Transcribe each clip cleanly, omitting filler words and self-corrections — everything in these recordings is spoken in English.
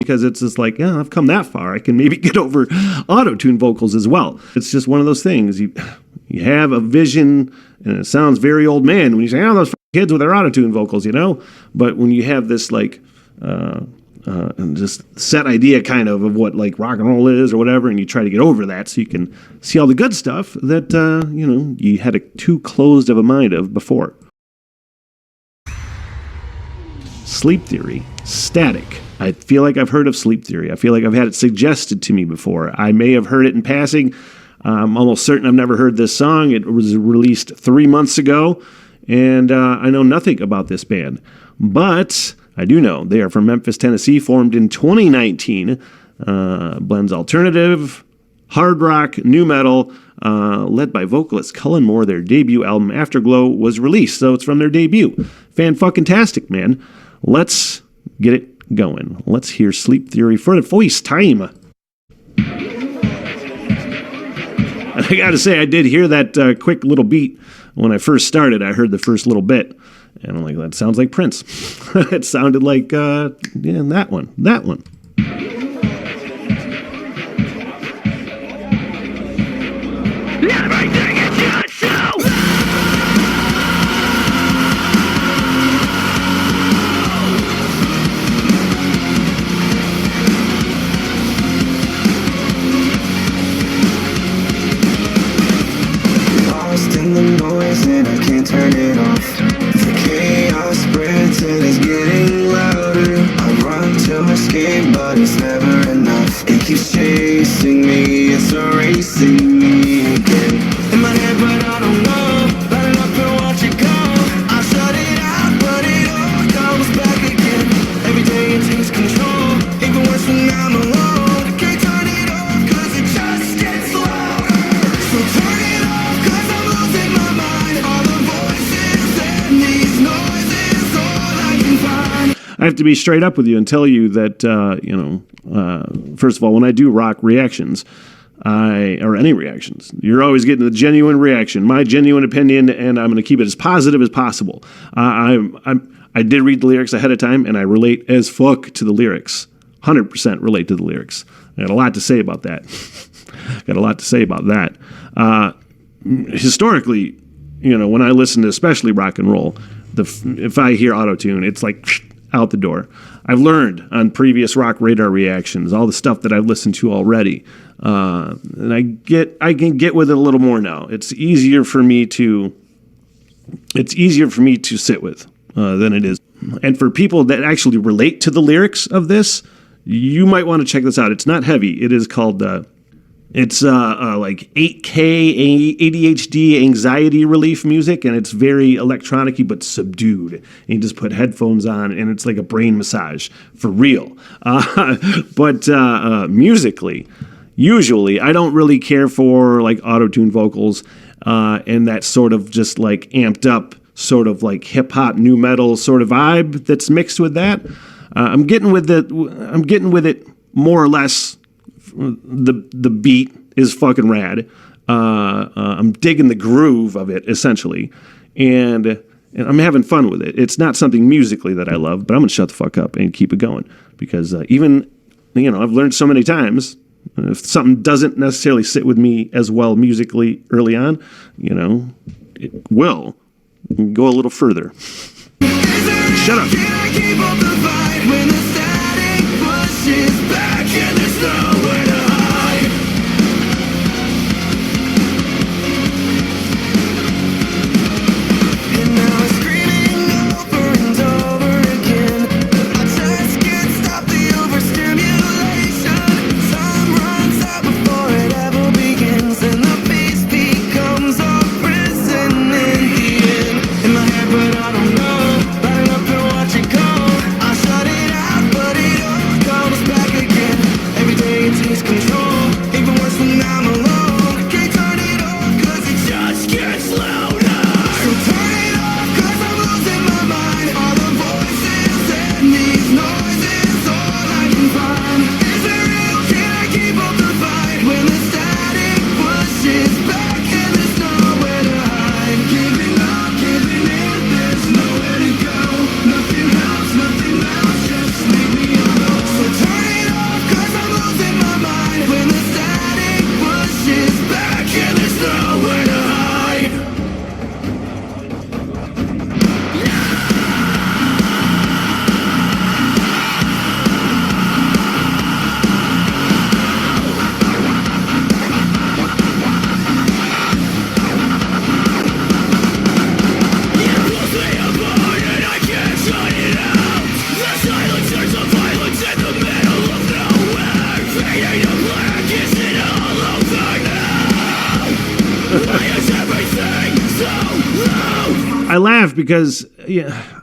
because it's just like, yeah, I've come that far. I can maybe get over autotune vocals as well. It's just one of those things. You have a vision, and it sounds very old man when you say, oh, those kids with their autotune vocals, you know? But when you have this, like, just set idea kind of what, like, rock and roll is or whatever, and you try to get over that so you can see all the good stuff that, you know, you had too closed of a mind of before. Sleep Theory, Static. I feel like I've heard of Sleep Theory. I feel like I've had it suggested to me before. I may have heard it in passing. I'm almost certain I've never heard this song. It was released 3 months ago, and I know nothing about this band. But I do know they are from Memphis, Tennessee, formed in 2019. Blends alternative, hard rock, new metal, led by vocalist Cullen Moore. Their debut album, Afterglow, was released, so it's from their debut. Fan-fucking-tastic, man. Let's get it going. Let's hear Sleep Theory for the first time. And I gotta say, I did hear that quick little beat when I first started. I heard the first little bit, and I'm like, that sounds like Prince. It sounded like, yeah, that one. Everything is your show! Lost in the noise and I can't turn it off. The chaos spreads and it's getting louder. I run to escape but it's never enough. It keeps chasing me, it's erasing me again. In my head but I don't know, light up and watch it go. I shut it out but it all comes back again. Every day it takes control, even worse when I'm alone. I can't turn it off cause it just gets louder. So turn it off cause I'm losing my mind. All the voices and these noises, all I can find. I have to be straight up with you and tell you that, first of all, when I do rock reactions, or any reactions, you're always getting the genuine reaction, my genuine opinion, and I'm going to keep it as positive as possible. I did read the lyrics ahead of time, and I relate as fuck to the lyrics. 100% relate to the lyrics. I got a lot to say about that. Historically, when I listen to especially rock and roll, if I hear autotune, it's like out the door. I've learned on previous Rock Radar reactions, all the stuff that I've listened to already, and I can get with it a little more now. It's easier for me to sit with than it is. And for people that actually relate to the lyrics of this, you might want to check this out. It's not heavy. It is called like 8K ADHD anxiety relief music, and it's very electronic-y but subdued. And you just put headphones on, and it's like a brain massage for real. But musically, usually, I don't really care for like auto-tune vocals and that sort of just like amped up sort of like hip-hop, new metal sort of vibe that's mixed with that. I'm getting with it more or less. The beat is fucking rad. I'm digging the groove of it, essentially. And I'm having fun with it. It's not something musically that I love, but I'm going to shut the fuck up and keep it going. Because even, I've learned so many times, if something doesn't necessarily sit with me as well musically early on, it will go a little further. Shut up. But I don't know, light up and watch it go. I shut it out. I laugh because, yeah,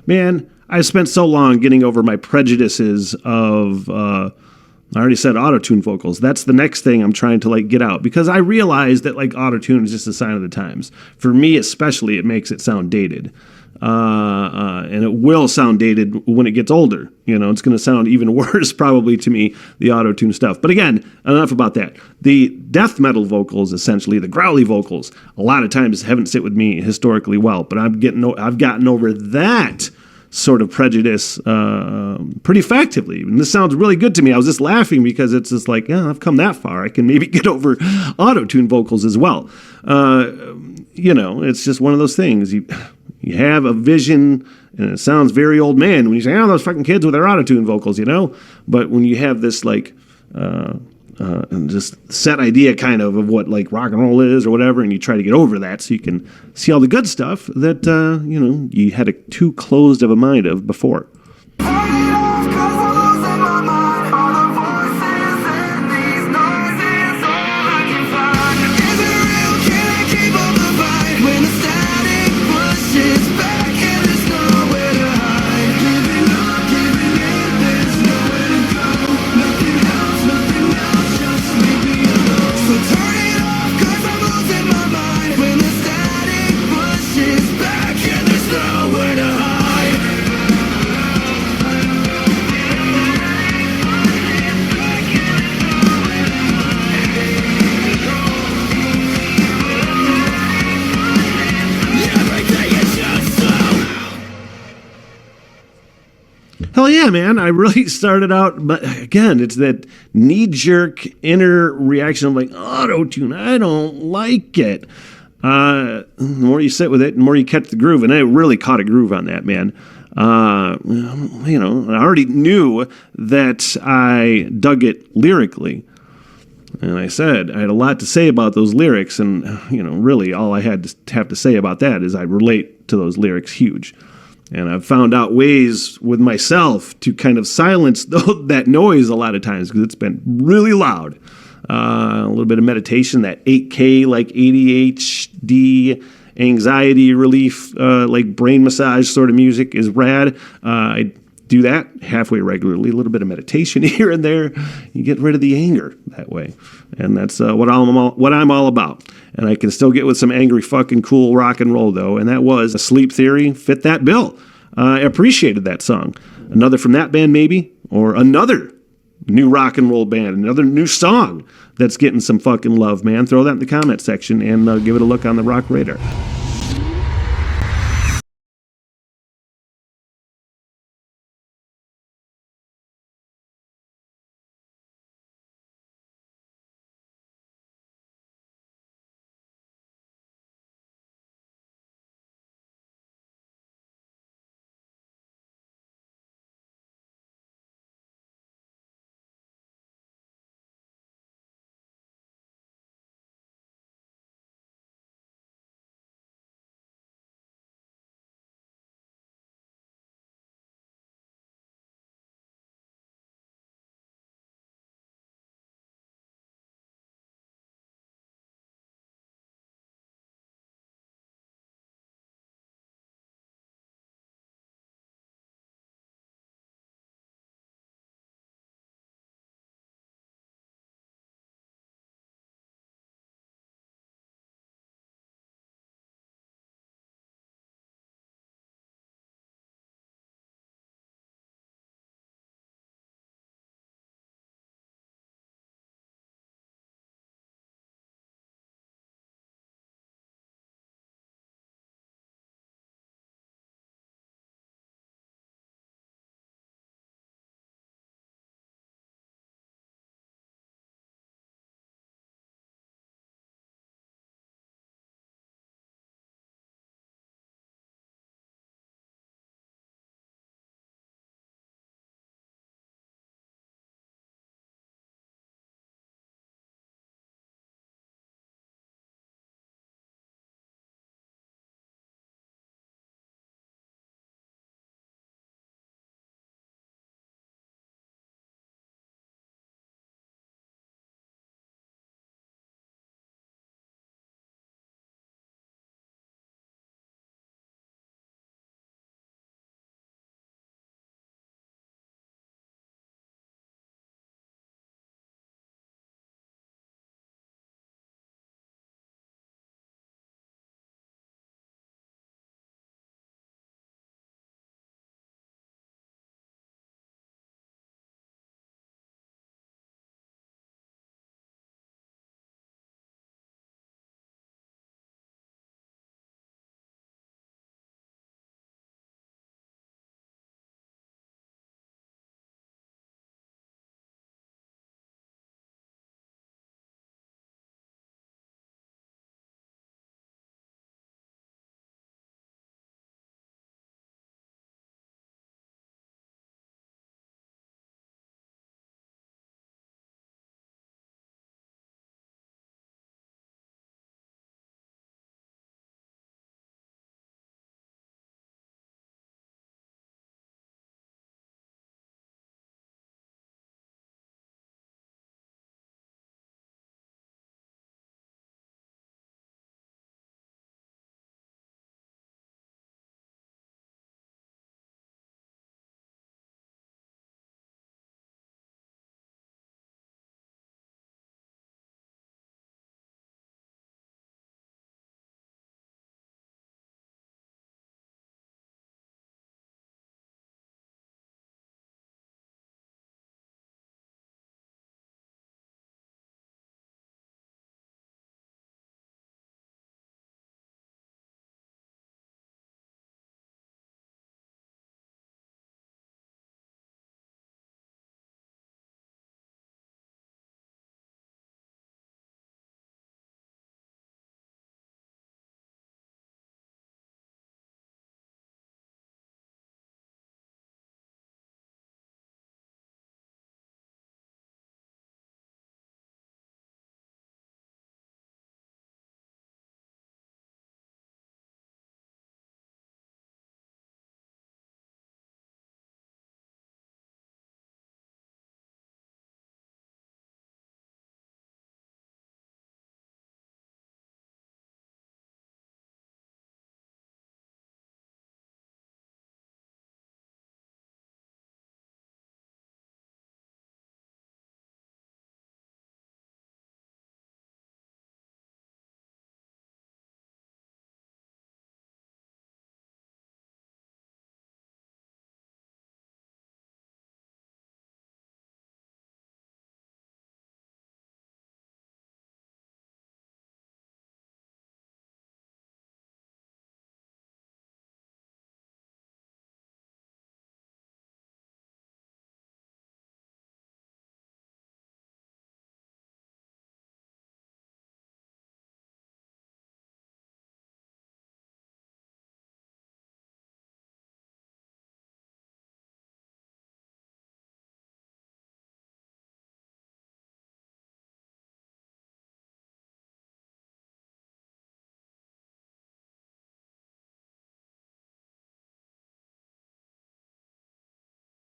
man, I spent so long getting over my prejudices of, I already said autotune vocals. That's the next thing I'm trying to like get out because I realize that like autotune is just a sign of the times. For me especially, it makes it sound dated. And it will sound dated when it gets older. You know, it's going to sound even worse probably to me, the auto-tune stuff. But again, enough about that. The death metal vocals, essentially, the growly vocals, a lot of times haven't sit with me historically well. But I've gotten over that sort of prejudice pretty effectively. And this sounds really good to me. I was just laughing because it's just like, yeah, I've come that far. I can maybe get over auto-tune vocals as well. You know, it's just one of those things. You have a vision, and it sounds very old man when you say, oh, those fucking kids with their autotune vocals, you know? But when you have this, like, just set idea kind of what, like, rock and roll is or whatever, and you try to get over that so you can see all the good stuff that, you know, you had too closed of a mind of before. Hell yeah, man. I really started out, but again, it's that knee-jerk inner reaction of like, auto-tune, I don't like it. The more you sit with it, the more you catch the groove, and I really caught a groove on that, man. You know, I already knew that I dug it lyrically. And I said I had a lot to say about those lyrics, and, you know, really all I had to have to say about that is I relate to those lyrics huge. And I've found out ways with myself to kind of silence that noise a lot of times because it's been really loud. A little bit of meditation, that 8K like ADHD anxiety relief, like brain massage sort of music is rad. I do that halfway regularly. A little bit of meditation here and there. You get rid of the anger that way, and that's what I'm all about. And I can still get with some angry fucking cool rock and roll though. And that was a Sleep Theory fit that bill. I appreciated that song. Another from that band maybe, or another new rock and roll band, another new song that's getting some fucking love, man. Throw that in the comment section and give it a look on the Rock Radar.